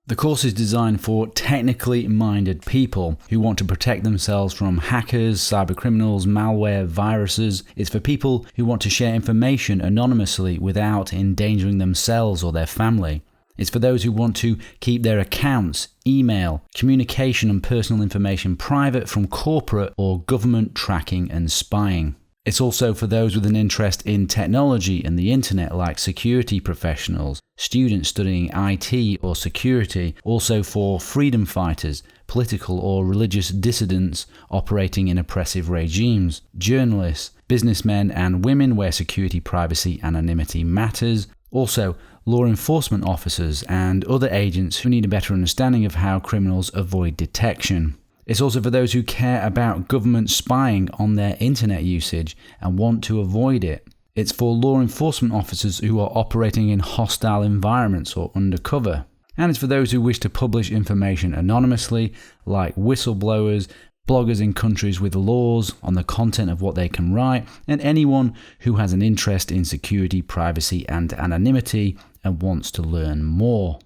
The course is designed for technically minded people who want to protect themselves from hackers, cybercriminals, malware, viruses. It's for people who want to share information anonymously without endangering themselves or their family. It's for those who want to keep their accounts, email, communication and personal information private from corporate or government tracking and spying. It's also for those with an interest in technology and the internet, like security professionals, students studying IT or security, also for freedom fighters, political or religious dissidents operating in oppressive regimes, journalists, businessmen and women where security, privacy, anonymity matters, also law enforcement officers and other agents who need a better understanding of how criminals avoid detection. It's also for those who care about government spying on their internet usage and want to avoid it. It's for law enforcement officers who are operating in hostile environments or undercover. And it's for those who wish to publish information anonymously, like whistleblowers, bloggers in countries with laws on the content of what they can write, and anyone who has an interest in security, privacy, and anonymity and wants to learn more.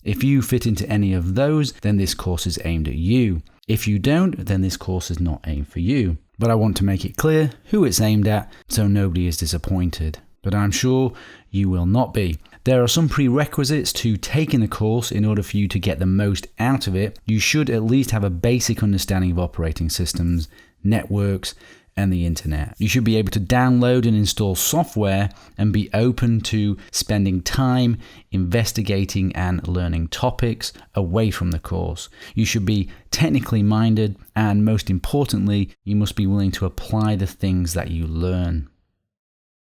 If you fit into any of those, then this course is aimed at you. If you don't, then this course is not aimed for you. But I want to make it clear who it's aimed at so nobody is disappointed. But I'm sure you will not be. There are some prerequisites to taking the course in order for you to get the most out of it. You should at least have a basic understanding of operating systems, networks, and the internet. You should be able to download and install software and be open to spending time investigating and learning topics away from the course. You should be technically minded, and most importantly, you must be willing to apply the things that you learn.